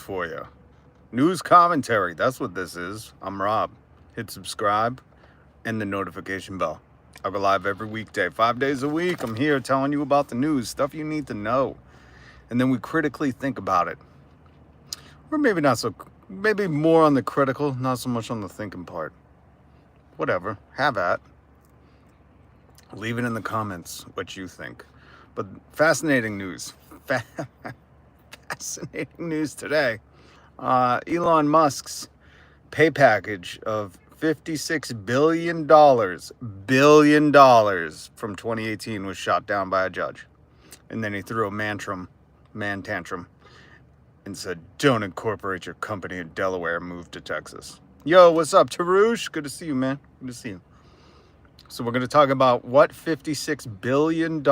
for you. News commentary, that's what this is. I'm Rob. Hit subscribe and the notification bell. I go live every weekday, 5 days a week. I'm here telling you about the news, stuff you need to know. And then we critically think about it. Or maybe not so, maybe more on the critical, not so much on the thinking part. Whatever, have at. Leave it in the comments what you think. But fascinating news. Fascinating news today. Elon Musk's pay package of $56 billion from 2018 was shot down by a judge. And then he threw a man tantrum, and said, don't incorporate your company in Delaware, move to Texas. Yo, what's up, Tarush? Good to see you, man. Good to see you. So we're going to talk about what $56 billion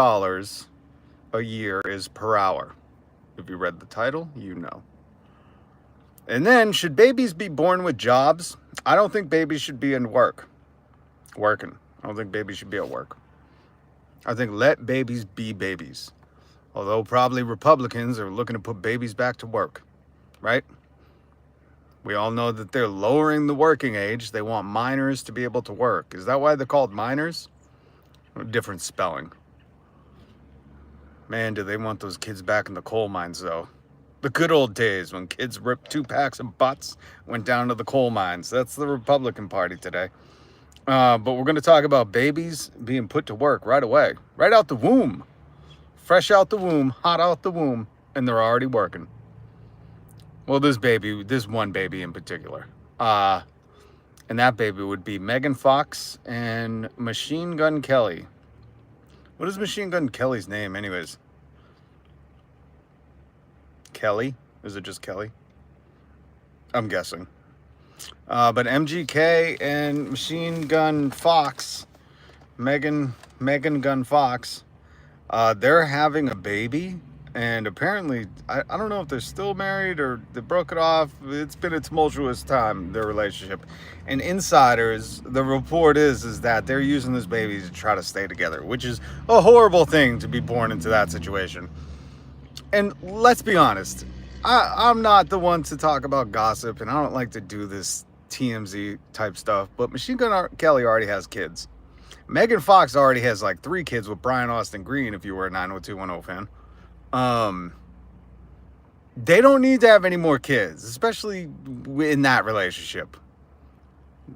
a year is per hour. If you read the title, you know. And then, should babies be born with jobs? I don't think babies should be in working. I don't think babies should be at work. I think let babies be babies. Although probably Republicans are looking to put babies back to work, right? We all know that they're lowering the working age. They want minors to be able to work. Is that why they're called minors? Or different spelling. Man, do they want those kids back in the coal mines, though. The good old days when kids ripped 2 packs of butts, went down to the coal mines. That's the Republican Party today. But we're going to talk about babies being put to work right away. Right out the womb. Fresh out the womb, hot out the womb, and they're already working. Well, this one baby in particular. And that baby would be Megan Fox and Machine Gun Kelly. What is Machine Gun Kelly's name, anyways? Kelly? Is it just Kelly? I'm guessing. But MGK and Machine Gun Fox, Megan Gun Fox, they're having a baby. And apparently, I don't know if they're still married or they broke it off. It's been a tumultuous time, their relationship. And insiders, the report is that they're using this baby to try to stay together, which is a horrible thing to be born into that situation. And let's be honest, I'm not the one to talk about gossip, and I don't like to do this TMZ type stuff, but Machine Gun Kelly already has kids. Megan Fox already has like 3 kids with Brian Austin Green, if you were a 90210 fan. They don't need to have any more kids, especially in that relationship.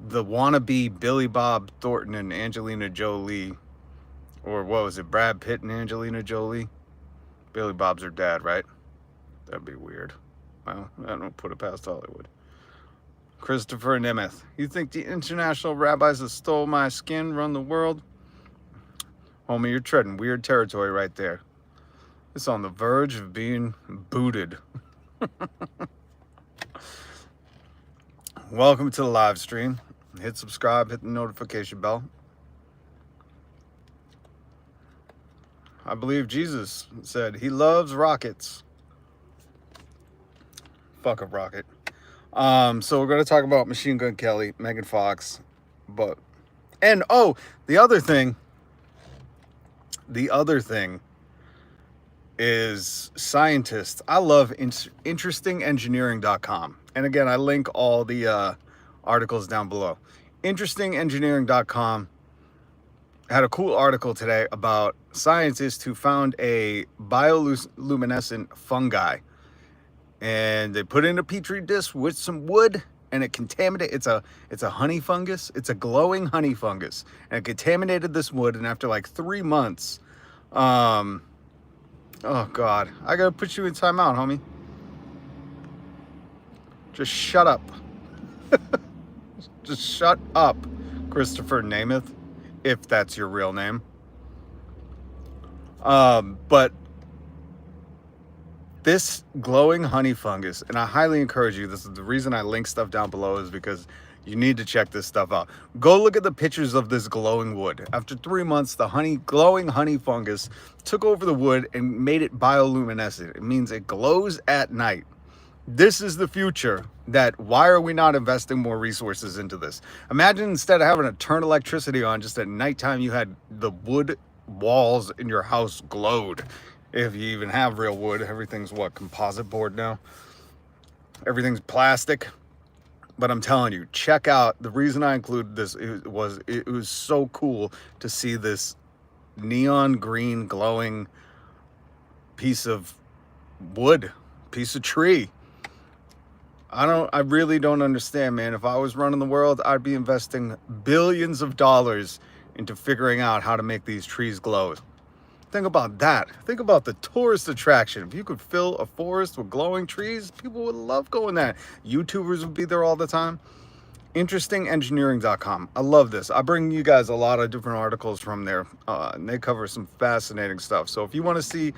The wannabe Billy Bob Thornton and Angelina Jolie, or what was it, Brad Pitt and Angelina Jolie? Billy Bob's her dad, right? That'd be weird. Well, I don't put it past Hollywood. Christopher Nemeth. You think the international rabbis that stole my skin run the world? Homie, you're treading weird territory right there. It's on the verge of being booted. Welcome to the live stream. Hit subscribe, hit the notification bell. I believe Jesus said he loves rockets. Fuck a rocket. So we're going to talk about Machine Gun Kelly, Megan Fox, the other thing is scientists. I love interestingengineering.com. And again, I link all the articles down below. Interestingengineering.com had a cool article today about scientists who found a bioluminescent fungi. And they put it in a petri dish with some wood, and it contaminated. It's a honey fungus. It's a glowing honey fungus, and it contaminated this wood. And after like 3 months, oh God, I gotta put you in timeout, homie. Just shut up. Just shut up, Christopher Namath, if that's your real name. But this glowing honey fungus, and I highly encourage you, this is the reason I link stuff down below, is because you need to check this stuff out. Go look at the pictures of this glowing wood. After 3 months, the glowing honey fungus took over the wood and made it bioluminescent. It means it glows at night. This is the future. Why are we not investing more resources into this? Imagine instead of having to turn electricity on, just at nighttime, you had the wood walls in your house glowed. If you even have real wood, everything's what, composite board now? Everything's plastic. But I'm telling you, check out, the reason I included this, it was so cool to see this neon green glowing piece of wood, piece of tree. I really don't understand, man. If I was running the world, I'd be investing billions of dollars into figuring out how to make these trees glow. Think about that. Think about the tourist attraction. If you could fill a forest with glowing trees, people would love going there. YouTubers would be there all the time. Interestingengineering.com. I love this. I bring you guys a lot of different articles from there, and they cover some fascinating stuff. So if you want to see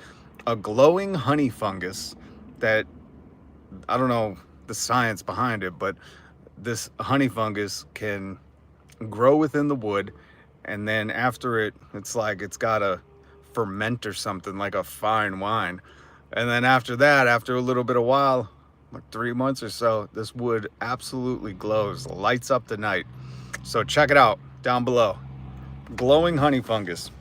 a glowing honey fungus that, I don't know the science behind it, but this honey fungus can grow within the wood, and then after it's like it's got to ferment or something like a fine wine. And then after that, after a little bit of while, like 3 months or so, this wood absolutely glows, lights up the night. So check it out down below. Glowing honey fungus.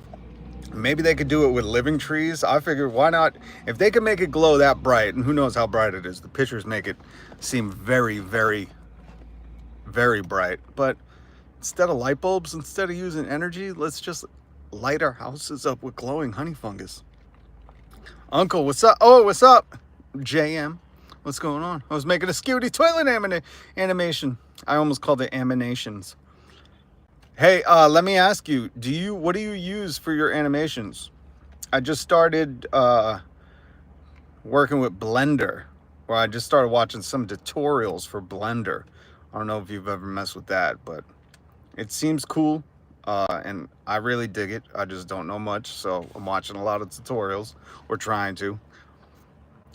Maybe they could do it with living trees. I figured, why not? If they could make it glow that bright, and who knows how bright it is. The pictures make it seem very, very, very bright. But instead of light bulbs, instead of using energy, let's just light our houses up with glowing honey fungus. Uncle, what's up? Oh, what's up? JM, what's going on? I was making a skewity toilet animation. I almost called it animations. Hey, let me ask you, what do you use for your animations? I just started working with Blender, or I just started watching some tutorials for Blender. I don't know if you've ever messed with that, but it seems cool, and I really dig it. I just don't know much, so I'm watching a lot of tutorials, or trying to.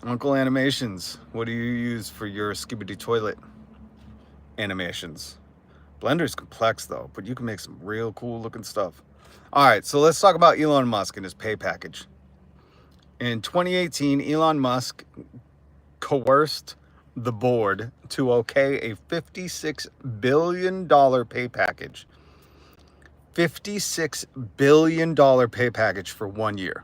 Uncle Animations, what do you use for your skibidi toilet animations? Blender's complex though, but you can make some real cool looking stuff. All right, so let's talk about Elon Musk and his pay package. In 2018, Elon Musk coerced the board to okay a $56 billion pay package. $56 billion pay package for 1 year.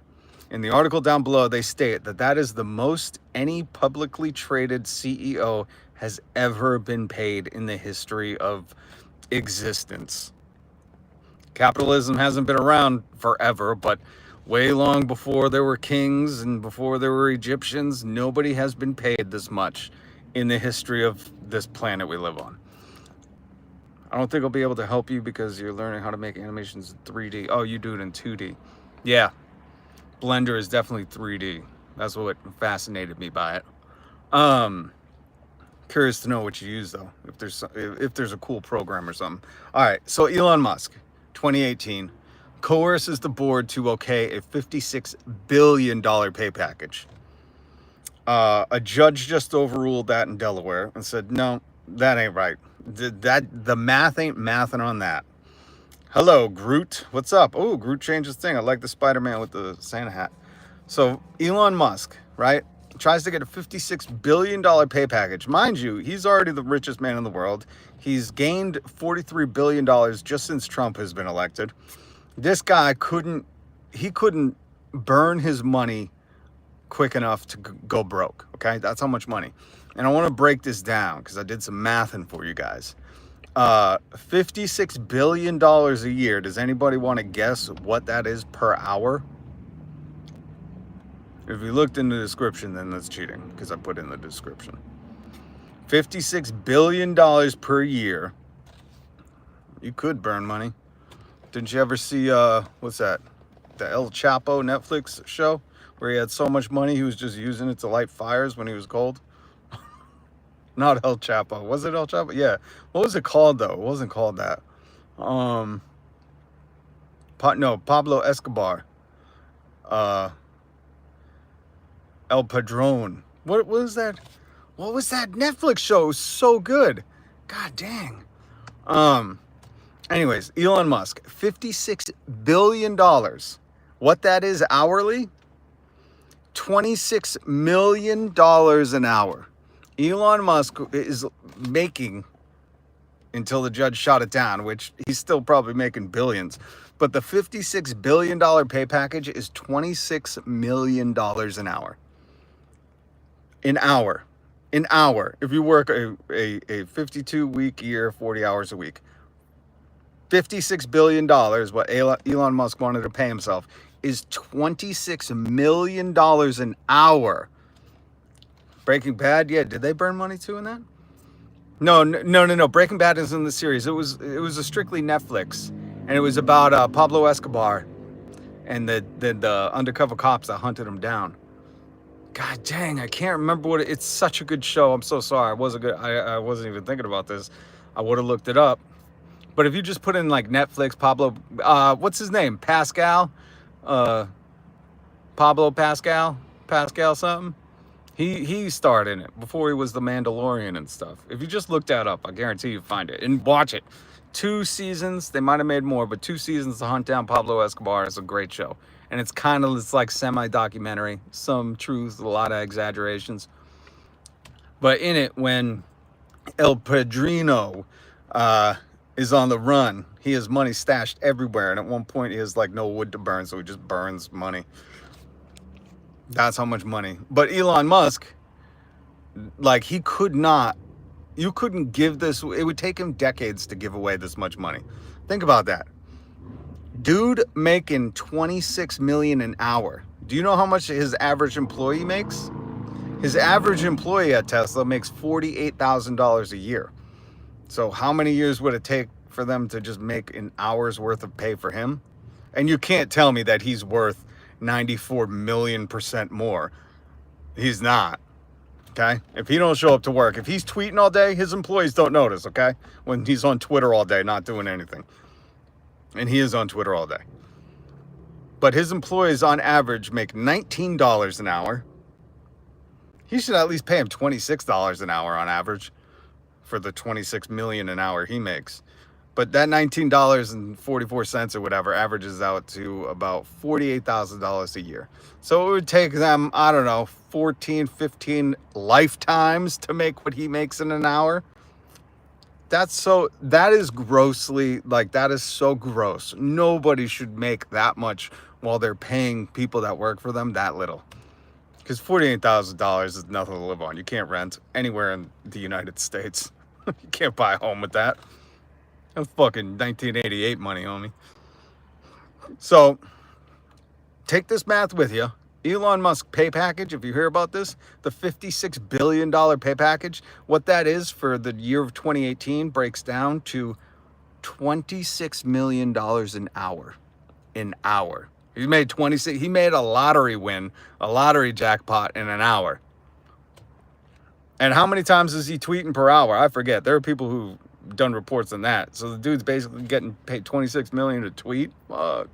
In the article down below, they state that that is the most any publicly traded CEO has ever been paid in the history of existence. Capitalism hasn't been around forever, but way long before there were kings and before there were Egyptians, nobody has been paid this much in the history of this planet we live on. I don't think I'll be able to help you because you're learning how to make animations in 3D. Oh, you do it in 2D. Yeah, Blender is definitely 3D. That's what fascinated me by it. Curious to know what you use though, if there's a cool program or something. All right, so Elon Musk, 2018, coerces the board to okay a $56 billion pay package. A judge just overruled that in Delaware and said, no, that ain't right. The math ain't mathing on that. Hello, Groot. What's up? Oh, Groot changed his thing. I like the Spider-Man with the Santa hat. So Elon Musk, right, tries to get a $56 billion pay package. Mind you, he's already the richest man in the world. He's gained $43 billion just since Trump has been elected. This guy couldn't burn his money quick enough to go broke, okay? That's how much money. And I want to break this down because I did some mathing for you guys. $56 billion a year. Does anybody want to guess what that is per hour? If you looked in the description, then that's cheating because I put in the description. $56 billion per year. You could burn money. Didn't you ever see, what's that? The El Chapo Netflix show where he had so much money he was just using it to light fires when he was cold? Not El Chapo. Was it El Chapo? Yeah. What was it called though? It wasn't called that. Pablo Escobar. El Padrone. What was that? What was that Netflix show? It was so good. God dang. Anyways, Elon Musk, $56 billion. What that is hourly? $26 million an hour. Elon Musk is making, until the judge shot it down, which he's still probably making billions, but the $56 billion pay package is $26 million an hour. An hour. An hour. If you work a 52-week year, 40 hours a week. $56 billion, what Elon Musk wanted to pay himself, is $26 million an hour. Breaking Bad, yeah, did they burn money too in that? No. Breaking Bad is in the series. It was a strictly Netflix, and it was about Pablo Escobar and the undercover cops that hunted him down. God dang, I can't remember what it's such a good show. I'm so sorry. I wasn't even thinking about this. I would have looked it up. But if you just put in like Netflix, Pablo, what's his name? Pascal, Pablo Pascal something. He starred in it before he was the Mandalorian and stuff. If you just look that up, I guarantee you find it and watch it. 2 seasons, they might have made more, but 2 seasons to hunt down Pablo Escobar is a great show. And it's like semi-documentary, some truth, a lot of exaggerations. But in it, when El Padrino is on the run, he has money stashed everywhere. And at one point, he has like no wood to burn, so he just burns money. That's how much money. But Elon Musk, like you couldn't give this, it would take him decades to give away this much money. Think about that. Dude making $26 million an hour. Do you know how much his average employee makes? His average employee at Tesla makes $48,000 a year. So how many years would it take for them to just make an hour's worth of pay for him? And you can't tell me that he's worth 94 million% more. He's not. Okay? If he don't show up to work, if he's tweeting all day, his employees don't notice, okay? When he's on Twitter all day, not doing anything. And he is on Twitter all day. But his employees on average make $19 an hour. He should at least pay him $26 an hour on average for the $26 million an hour he makes. But that $19.44 or whatever averages out to about $48,000 a year. So it would take them, I don't know, 14, 15 lifetimes to make what he makes in an hour. That is grossly, like, that is so gross. Nobody should make that much while they're paying people that work for them that little. Because $48,000 is nothing to live on. You can't rent anywhere in the United States. You can't buy a home with that. That's fucking 1988 money, homie. So, take this math with you. Elon Musk pay package, if you hear about this, the $56 billion pay package, what that is for the year of 2018 breaks down to $26 million an hour. An hour. He made a lottery win, a lottery jackpot in an hour. And how many times is he tweeting per hour? I forget. There are people who've done reports on that. So the dude's basically getting paid $26 million to tweet. Fuck.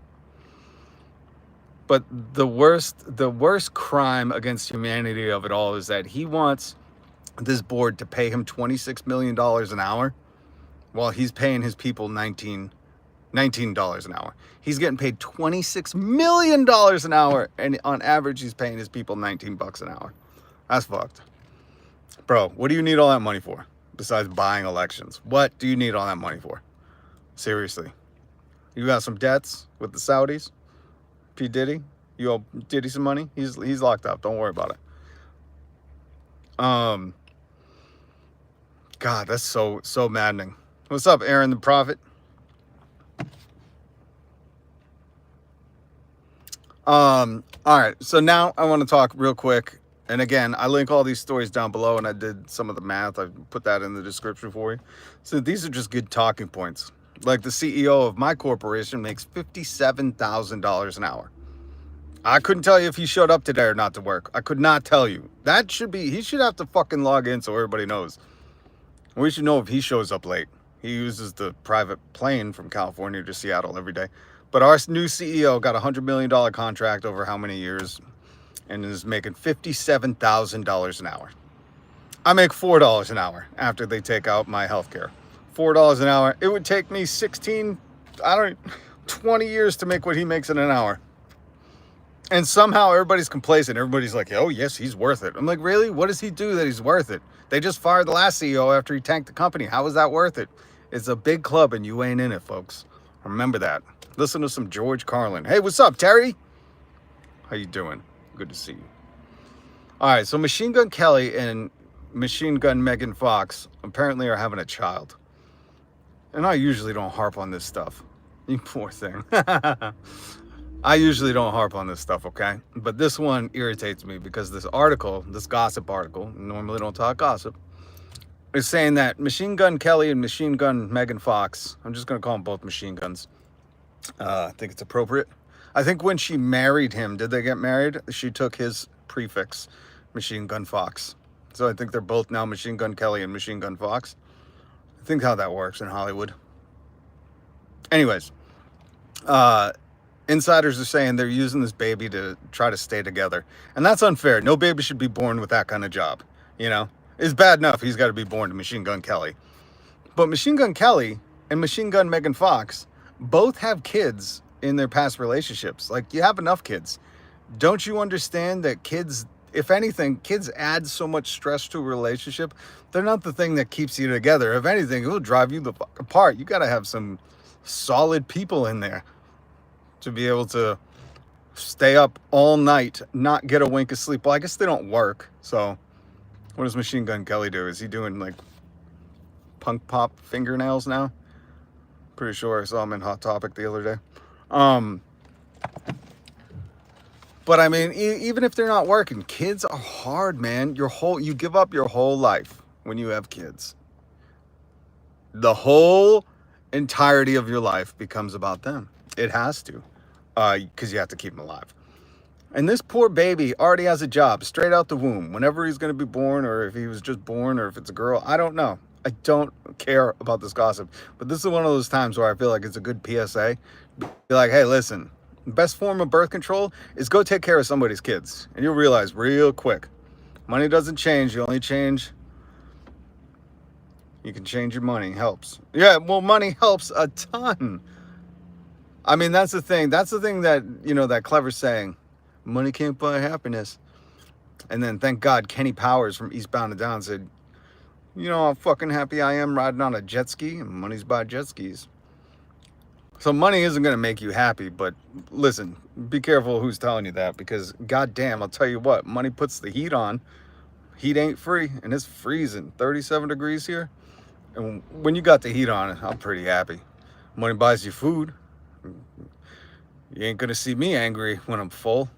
But the worst crime against humanity of it all is that he wants this board to pay him $26 million an hour while he's paying his people $19 an hour. He's getting paid $26 million an hour, and on average, he's paying his people $19 an hour. That's fucked. Bro, what do you need all that money for besides buying elections? What do you need all that money for? Seriously. You got some debts with the Saudis? P. Diddy? You owe Diddy some money? He's locked up. Don't worry about it. God, that's so maddening. What's up, Aaron the Prophet? All right, so now I want to talk real quick. And again, I link all these stories down below, and I did some of the math. I put that in the description for you. So these are just good talking points. Like the CEO of my corporation makes $57,000 an hour. I couldn't tell you if he showed up today or not to work. I could not tell you. He should have to fucking log in so everybody knows. We should know if he shows up late. He uses the private plane from California to Seattle every day. But our new CEO got a $100 million contract over how many years and is making $57,000 an hour. I make $4 an hour after they take out my health care. $4 an hour. It would take me 20 years to make what he makes in an hour. And somehow everybody's complacent. Everybody's like, oh, yes, he's worth it. I'm like, really? What does he do that he's worth it? They just fired the last CEO after he tanked the company. How is that worth it? It's a big club and you ain't in it, folks. Remember that. Listen to some George Carlin. Hey, what's up, Terry? How you doing? Good to see you. All right, so Machine Gun Kelly and Machine Gun Megan Fox apparently are having a child. And I usually don't harp on this stuff. You poor thing. I usually don't harp on this stuff, okay? But this one irritates me because this article, this gossip article, normally don't talk gossip, is saying that Machine Gun Kelly and Machine Gun Megan Fox, I'm just going to call them both machine guns. I think it's appropriate. I think when she married him, did they get married? She took his prefix, Machine Gun Fox. So I think they're both now Machine Gun Kelly and Machine Gun Fox. I think how that works in Hollywood. Anyways, insiders are saying they're using this baby to try to stay together. And that's unfair. No baby should be born with that kind of job, you know? It's bad enough he's got to be born to Machine Gun Kelly. But Machine Gun Kelly and Machine Gun Megan Fox both have kids in their past relationships. Like, you have enough kids. Don't you understand that kids, if anything, kids add so much stress to a relationship? They're not the thing that keeps you together. If anything, it will drive you the fuck apart. You got to have some solid people in there to be able to stay up all night, not get a wink of sleep. Well, I guess they don't work. So what does Machine Gun Kelly do? Is he doing like punk pop fingernails now? Pretty sure I saw him in Hot Topic the other day. But I mean, even if they're not working, kids are hard, man. You give up your whole life when you have kids. The whole entirety of your life becomes about them. It has to, because you have to keep them alive. And this poor baby already has a job straight out the womb. Whenever he's going to be born, or if he was just born, or if it's a girl, I don't know. I don't care about this gossip. But this is one of those times where I feel like it's a good PSA. Be like, hey, listen, the best form of birth control is go take care of somebody's kids. And you'll realize real quick, money doesn't change. You only change. You can change your money. Helps. Yeah, well, money helps a ton. I mean, that's the thing. That's the thing that, you know, that clever saying, money can't buy happiness. And then thank God Kenny Powers from Eastbound and Down said, you know how fucking happy I am riding on a jet ski? And money's by jet skis. So money isn't going to make you happy, but listen, be careful who's telling you that, because goddamn, I'll tell you what, money puts the heat on. Heat ain't free, and it's freezing, 37 degrees here. And when you got the heat on, I'm pretty happy. Money buys you food. You ain't going to see me angry when I'm full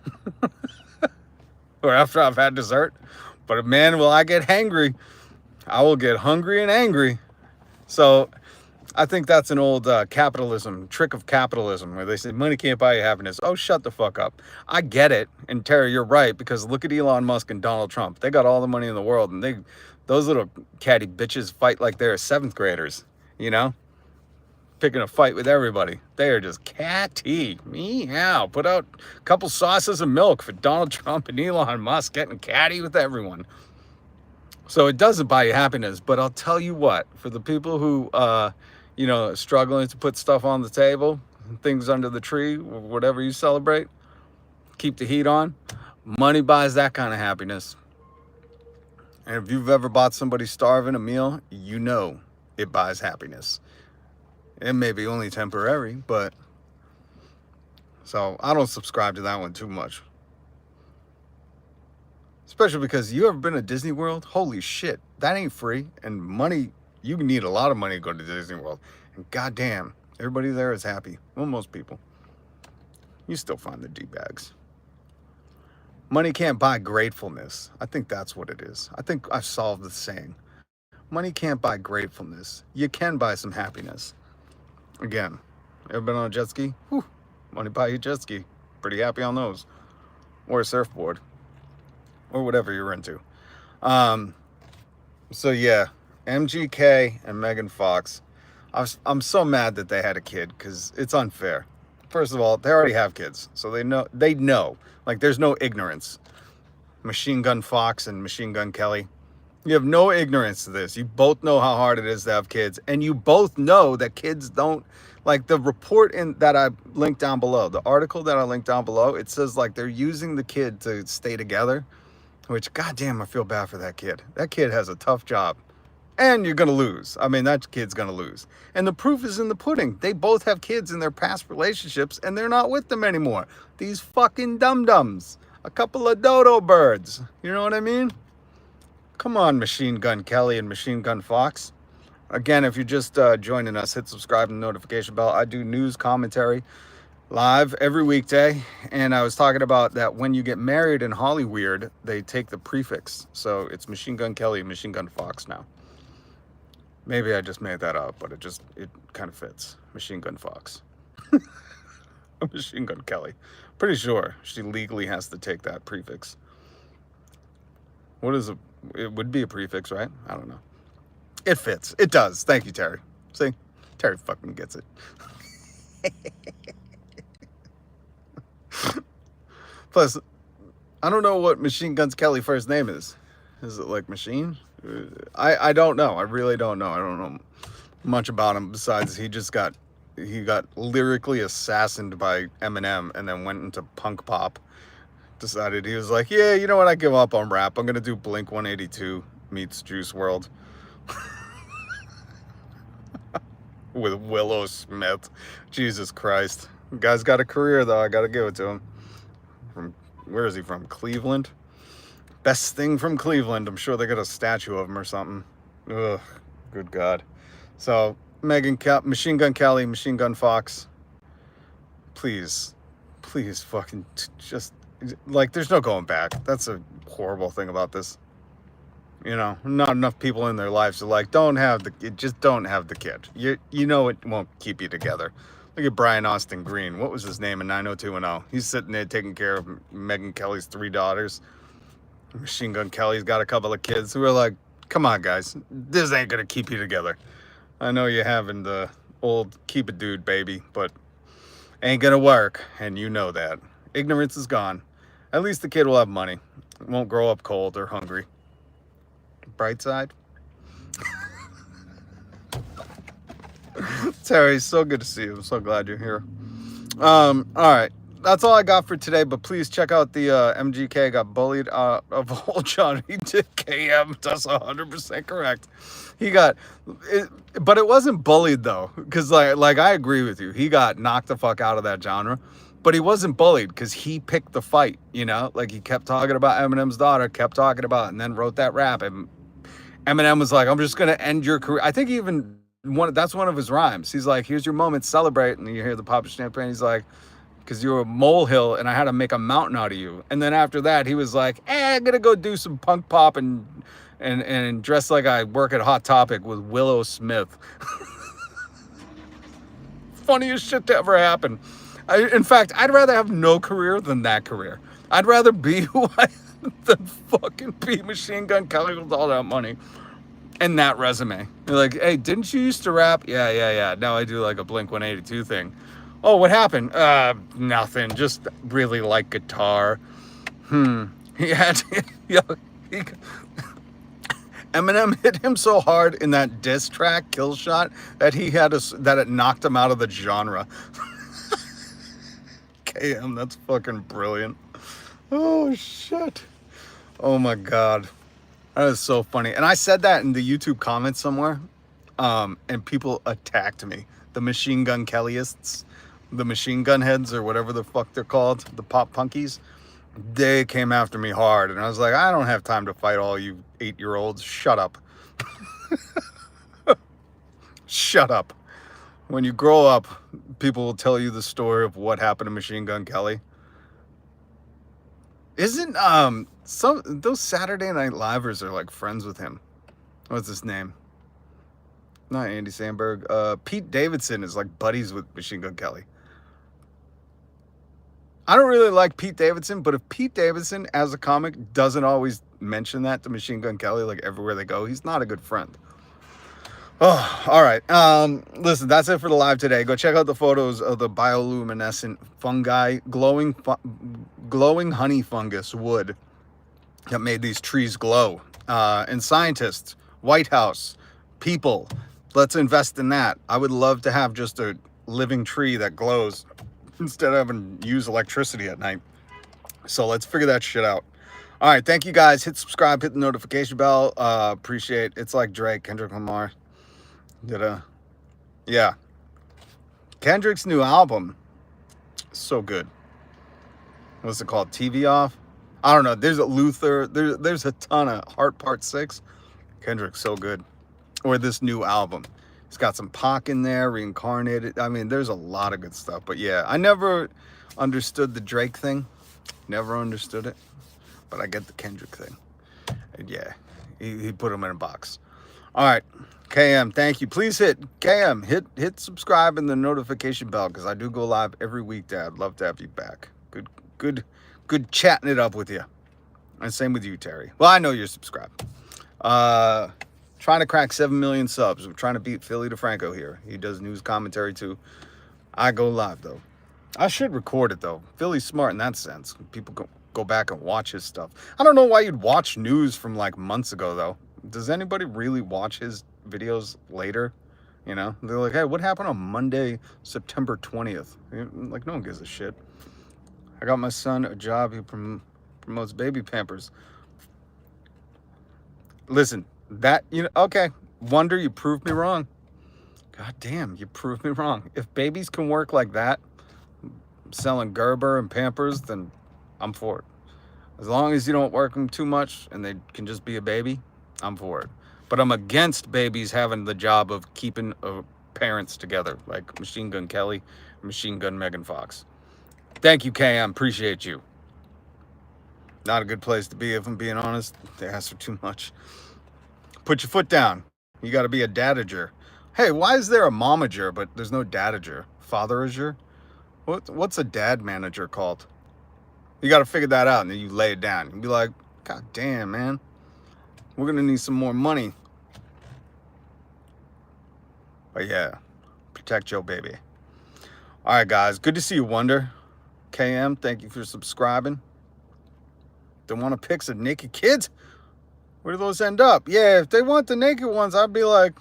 or after I've had dessert. But man, will I get hangry. I will get hungry and angry. So I think that's an old capitalism, trick of capitalism, where they say money can't buy you happiness. Oh, shut the fuck up. I get it. And Terry, you're right, because look at Elon Musk and Donald Trump. They got all the money in the world, and those little catty bitches fight like they're 7th graders, you know? Picking a fight with everybody. They are just catty. Meow. Put out a couple sauces of milk for Donald Trump and Elon Musk getting catty with everyone. So it doesn't buy you happiness, but I'll tell you what, for the people who, you know, struggling to put stuff on the table, things under the tree, whatever you celebrate, keep the heat on, money buys that kind of happiness. And if you've ever bought somebody starving a meal, you know it buys happiness. It may be only temporary, but so I don't subscribe to that one too much. Especially because you ever been to Disney World? Holy shit, that ain't free. And money, you need a lot of money to go to Disney World. And goddamn, everybody there is happy. Well, most people. You still find the D-bags. Money can't buy gratefulness. I think that's what it is. I think I've solved the saying. Money can't buy gratefulness. You can buy some happiness. Again, ever been on a jet ski? Whew, money buy you a jet ski. Pretty happy on those. Or a surfboard. Or whatever you're into. So yeah, MGK and Megan Fox. I'm so mad that they had a kid, because it's unfair. First of all, they already have kids, so they know. Like, there's no ignorance. Machine Gun Fox and Machine Gun Kelly. You have no ignorance to this. You both know how hard it is to have kids, and you both know that kids don't, like the report that I linked down below, the article that I linked down below, it says like they're using the kid to stay together. Which, goddamn, I feel bad for that kid. That kid has a tough job. And you're going to lose. I mean, that kid's going to lose. And the proof is in the pudding. They both have kids in their past relationships, and they're not with them anymore. These fucking dum-dums. A couple of dodo birds. You know what I mean? A Come on, Machine Gun Kelly and Machine Gun Fox. Again, if you're just joining us, hit subscribe and notification bell. I do news commentary live every weekday, and I was talking about that when you get married in Hollyweird, they take the prefix. So it's Machine Gun Kelly and Machine Gun Fox now. Maybe I just made that up, but it kind of fits. Machine Gun Fox. Machine Gun Kelly. Pretty sure she legally has to take that prefix. What is it would be a prefix, right? I don't know. It fits. It does. Thank you, Terry. See? Terry fucking gets it. Plus, I don't know what Machine Guns Kelly first name is. Is it like Machine? I don't know. I really don't know. I don't know much about him besides he got lyrically assassinated by Eminem and then went into punk pop. Decided he was like, yeah, you know what? I give up on rap. I'm gonna do Blink 182 meets Juice WRLD with Willow Smith. Jesus Christ, the guy's got a career though. I gotta give it to him. From where is he from? Cleveland. Best thing from Cleveland. I'm sure they got a statue of him or something. Ugh, good God. So Machine Gun Kelly, Machine Gun Fox. Please fucking just. Like, there's no going back. That's a horrible thing about this. You know, not enough people in their lives are like, just don't have the kid. You know it won't keep you together. Look at Brian Austin Green. What was his name in 90210? He's sitting there taking care of Megyn Kelly's 3 daughters. Machine Gun Kelly's got a couple of kids who are like, come on, guys. This ain't going to keep you together. I know you're having the old keep it dude baby, but ain't going to work. And you know that. Ignorance is gone. At least the kid will have money. Won't grow up cold or hungry. Bright side. Terry, so good to see you. I'm so glad you're here. All right. That's all I got for today, but please check out the MGK got bullied out of a whole Johnny Dick KM. That's 100% correct. He got it, but it wasn't bullied though, because like I agree with you. He got knocked the fuck out of that genre. But he wasn't bullied because he picked the fight, you know? Like, he kept talking about Eminem's daughter, kept talking about it, and then wrote that rap. And Eminem was like, I'm just going to end your career. I think even that's one of his rhymes. He's like, here's your moment, celebrate. And you hear the pop of champagne. He's like, because you're a molehill and I had to make a mountain out of you. And then after that, he was like, I'm going to go do some punk pop and dress like I work at Hot Topic with Willow Smith. Funniest shit to ever happen. In fact, I'd rather have no career than that career. I'd rather be than fucking be Machine Gun Kelly with all that money and that resume. You're like, hey, didn't you used to rap? Yeah. Now I do like a Blink 182 thing. Oh, what happened? Nothing. Just really like guitar. He had, Eminem hit him so hard in that diss track, Kill Shot, that that it knocked him out of the genre. KM, that's fucking brilliant. Oh shit. Oh my God. That is so funny. And I said that in the YouTube comments somewhere. And people attacked me. The Machine Gun Kellyists, the machine gun heads or whatever the fuck they're called, the pop punkies. They came after me hard. And I was like, I don't have time to fight all you 8-year-olds. Shut up. Shut up. When you grow up, people will tell you the story of what happened to Machine Gun Kelly. Isn't those Saturday Night Livers are like friends with him? What's his name? Not Andy Samberg. Pete Davidson is like buddies with Machine Gun Kelly. I don't really like Pete Davidson, but if Pete Davidson as a comic doesn't always mention that to Machine Gun Kelly, like everywhere they go, he's not a good friend. Oh, all right. Listen, that's it for the live today. Go check out the photos of the bioluminescent fungi, glowing honey fungus wood that made these trees glow. And scientists, White House, people, let's invest in that. I would love to have just a living tree that glows instead of having to use electricity at night. So let's figure that shit out. All right. Thank you guys. Hit subscribe, hit the notification bell. Appreciate it. It's like Drake, Kendrick Lamar. Yeah. Kendrick's new album, so good. What's it called? TV Off? I don't know. There's a Luther. There's a ton of Heart Part 6. Kendrick's so good. Or this new album. It's got some Pac in there, Reincarnated. I mean, there's a lot of good stuff. But yeah, I never understood the Drake thing. Never understood it. But I get the Kendrick thing. And yeah, he put them in a box. All right, KM, thank you. Please hit KM, hit subscribe and the notification bell, because I do go live every weekday. I'd love to have you back. Good chatting it up with you. And same with you, Terry. Well, I know you're subscribed. Trying to crack 7 million subs. We're trying to beat Philly DeFranco here. He does news commentary too. I go live though. I should record it though. Philly's smart in that sense. People go back and watch his stuff. I don't know why you'd watch news from like months ago though. Does anybody really watch his videos later? You know, they're like, hey, what happened on Monday, September 20th? Like, no one gives a shit. I got my son a job. He promotes baby Pampers. Listen, that, you know, okay. Wonder, you proved me wrong. God damn, you proved me wrong. If babies can work like that, selling Gerber and Pampers, then I'm for it. As long as you don't work them too much and they can just be a baby, I'm for it. But I'm against babies having the job of keeping parents together, like Machine Gun Kelly, Machine Gun Megan Fox. Thank you, KM. Appreciate you. Not a good place to be, if I'm being honest. They ask for too much. Put your foot down. You got to be a dadager. Hey, why is there a momager, but there's no dadager? Fatherager? What's a dad manager called? You got to figure that out, and then you lay it down. And be like, God damn, man. We're going to need some more money. But yeah, protect your baby. All right, guys. Good to see you, Wonder. KM, thank you for subscribing. Don't want to pick some naked kids? Where do those end up? Yeah, if they want the naked ones, I'd be like,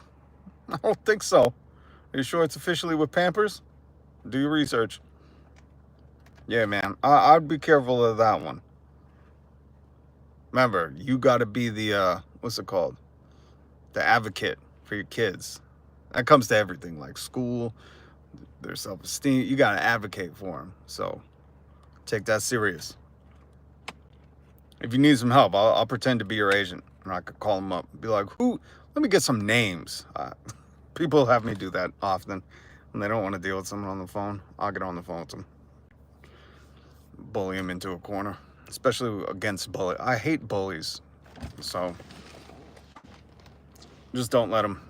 I don't think so. Are you sure it's officially with Pampers? Do your research. Yeah, man. I'd be careful of that one. Remember, you got to be the, what's it called? The advocate for your kids. That comes to everything, like school, their self-esteem. You got to advocate for them. So take that serious. If you need some help, I'll pretend to be your agent. And I could call them up. Be like, who? Let me get some names. People have me do that often. When they don't want to deal with someone on the phone, I'll get on the phone with them. Bully them into a corner. Especially against bully. I hate bullies. So just don't let them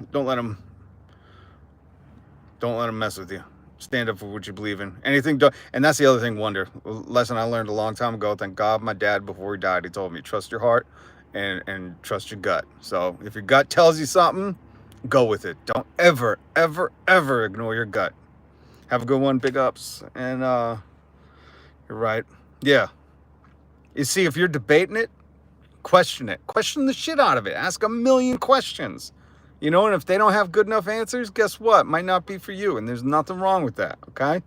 mess with you. Stand up for what you believe in. Anything, and that's the other thing, Wonder. A lesson I learned a long time ago. Thank God my dad, before he died, he told me, trust your heart and trust your gut. So if your gut tells you something, go with it. Don't ever, ever, ever ignore your gut. Have a good one. Big ups. And you're right. Yeah. You see, if you're debating it, question it. Question the shit out of it. Ask a million questions. You know, and if they don't have good enough answers, guess what? Might not be for you, and there's nothing wrong with that, okay?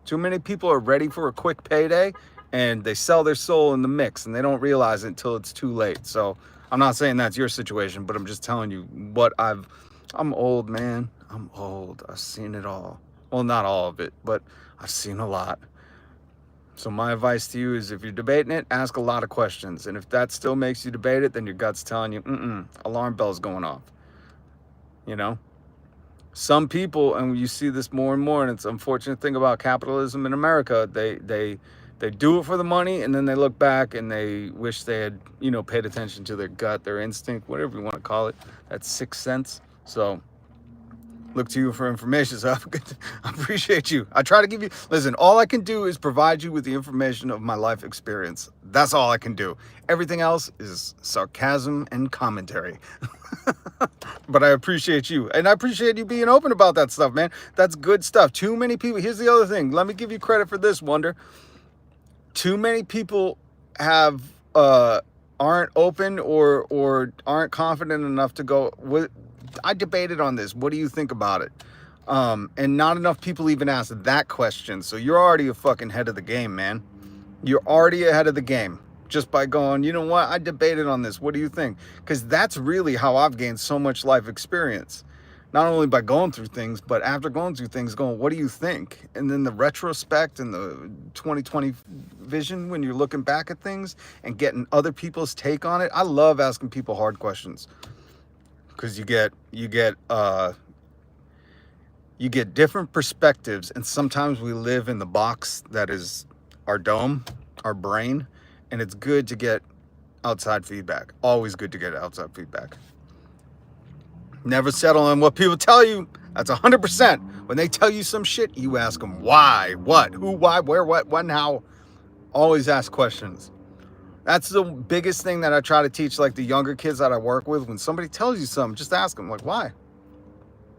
Too many people are ready for a quick payday, and they sell their soul in the mix, and they don't realize it until it's too late. So I'm not saying that's your situation, but I'm just telling you what I'm old, man. I'm old. I've seen it all. Well, not all of it, but I've seen a lot. So my advice to you is if you're debating it, ask a lot of questions. And if that still makes you debate it, then your gut's telling you, alarm bell's going off. You know, some people, and you see this more and more, and it's an unfortunate thing about capitalism in America, they do it for the money, and then they look back and they wish they had, you know, paid attention to their gut, their instinct, whatever you want to call it, that sixth sense. So look to you for information. So I appreciate you. I try to give you, listen, all I can do is provide you with the information of my life experience. That's all I can do. Everything else is sarcasm and commentary. But I appreciate you. And I appreciate you being open about that stuff, man. That's good stuff. Too many people. Here's the other thing. Let me give you credit for this, Wonder. Too many people have aren't open or aren't confident enough to go, I debated on this. What do you think about it? And not enough people even ask that question. So you're already a fucking head of the game, man. You're already ahead of the game. Just by going, you know what? I debated on this. What do you think? Because that's really how I've gained so much life experience. not only by going through things, but after going through things, going, what do you think? And then the retrospect and the 2020 vision when you're looking back at things and getting other people's take on it. I love asking people hard questions because you get different perspectives, and sometimes we live in the box that is our dome, our brain, and it's good to get outside feedback. Always good to get outside feedback. Never settle on what people tell you. That's 100%. When they tell you some shit, you ask them why, what, who, why, where, what, when, how. Always ask questions. That's the biggest thing that I try to teach, like the younger kids that I work with. When somebody tells you something, just ask them, like, why?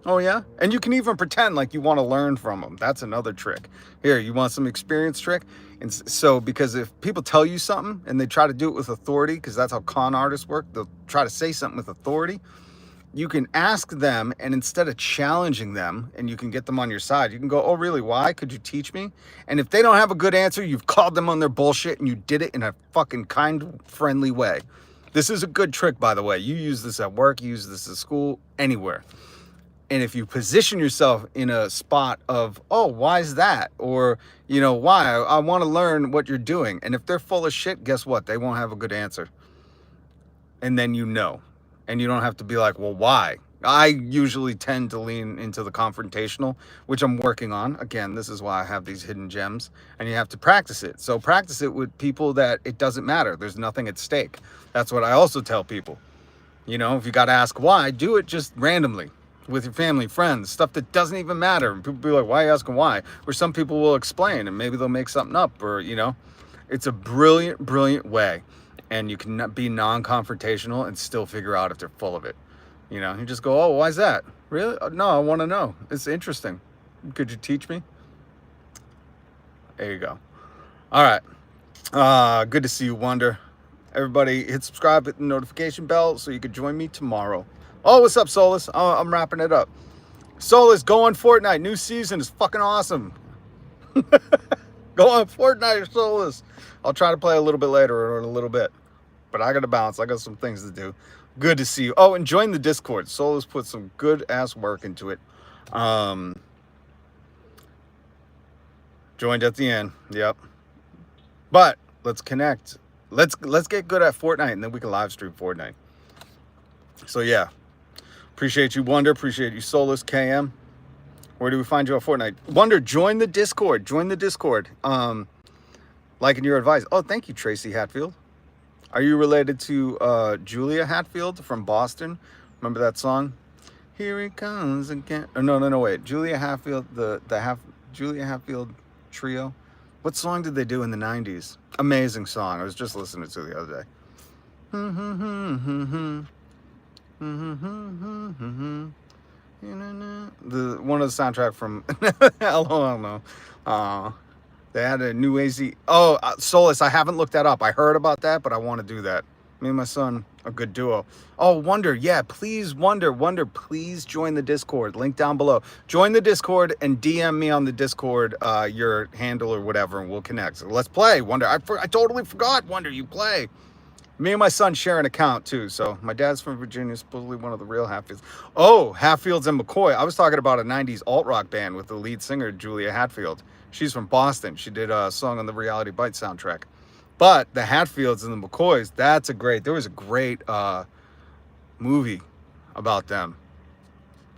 Oh, yeah? And you can even pretend like you want to learn from them. That's another trick. Here, you want some experience trick? And so, because if people tell you something and they try to do it with authority, because that's how con artists work, they'll try to say something with authority. You can ask them, and instead of challenging them, and you can get them on your side, you can go, oh, really? Why? Could you teach me? And if they don't have a good answer, you've called them on their bullshit, and you did it in a fucking kind, friendly way. This is a good trick, by the way. You use this at work, you use this at school, anywhere. And if you position yourself in a spot of, oh, why is that? Or, why? I want to learn what you're doing. And if they're full of shit, guess what? They won't have a good answer. And then and you don't have to be like, well, why? I usually tend to lean into the confrontational, which I'm working on. Again, this is why I have these hidden gems, and you have to practice it. So practice it with people that it doesn't matter. There's nothing at stake. That's what I also tell people. If you got to ask why, do it just randomly with your family, friends, stuff that doesn't even matter. And people be like, why are you asking why? Or some people will explain, and maybe they'll make something up, or, it's a brilliant, brilliant way. And you can be non-confrontational and still figure out if they're full of it. You just go, oh, why is that? Really? No, I want to know. It's interesting. Could you teach me? There you go. All right. Good to see you, Wonder. Everybody hit subscribe, hit the notification bell so you can join me tomorrow. Oh, what's up, Solus? I'm wrapping it up. Solus, go on Fortnite. New season is fucking awesome. Go on Fortnite, Solus. I'll try to play a little bit later or in a little bit. But I got to bounce. I got some things to do. Good to see you. Oh, and join the Discord. Solus put some good-ass work into it. Joined at the end. Yep. But let's connect. Let's get good at Fortnite, and then we can live stream Fortnite. So, yeah. Appreciate you, Wonder. Appreciate you, Solus, KM. Where do we find you on Fortnite? Wonder, join the Discord. Join the Discord. Liking your advice. Oh, thank you, Tracy Hatfield. Are you related to Julia Hatfield from Boston? Remember that song? Here he comes again. Oh, no, wait. Julia Hatfield, Julia Hatfield trio. What song did they do in the 90s? Amazing song. I was just listening to it the other day. One of the soundtrack from Elon. They had a new AZ. Oh, Solus, I haven't looked that up. I heard about that, but I want to do that. Me and my son, a good duo. Oh, Wonder, yeah, please, Wonder, please join the Discord. Link down below. Join the Discord and DM me on the Discord your handle or whatever, and we'll connect. So let's play, Wonder. I totally forgot, Wonder, you play. Me and my son share an account, too. So my dad's from Virginia, supposedly one of the real Hatfields. Oh, Hatfields and McCoy. I was talking about a 90s alt-rock band with the lead singer, Julia Hatfield. She's from Boston. She did a song on the Reality Bites soundtrack. But the Hatfields and the McCoys, there was a great movie about them.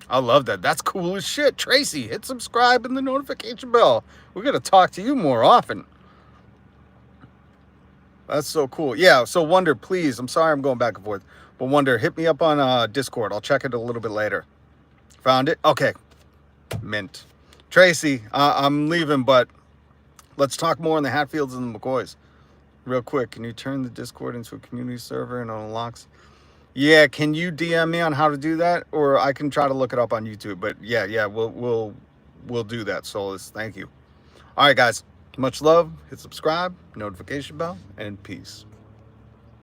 I love that. That's cool as shit. Tracy, hit subscribe and the notification bell. We're going to talk to you more often. That's so cool. Yeah, so Wonder, please, I'm sorry I'm going back and forth, but Wonder, hit me up on Discord. I'll check it a little bit later. Found it? Okay. Mint. Tracy, I'm leaving, but let's talk more on the Hatfields and the McCoys. Real quick, can you turn the Discord into a community server and it unlocks? Yeah, can you DM me on how to do that? Or I can try to look it up on YouTube. But yeah, we'll do that, Solus. Thank you. All right, guys. Much love. Hit subscribe, notification bell, and peace.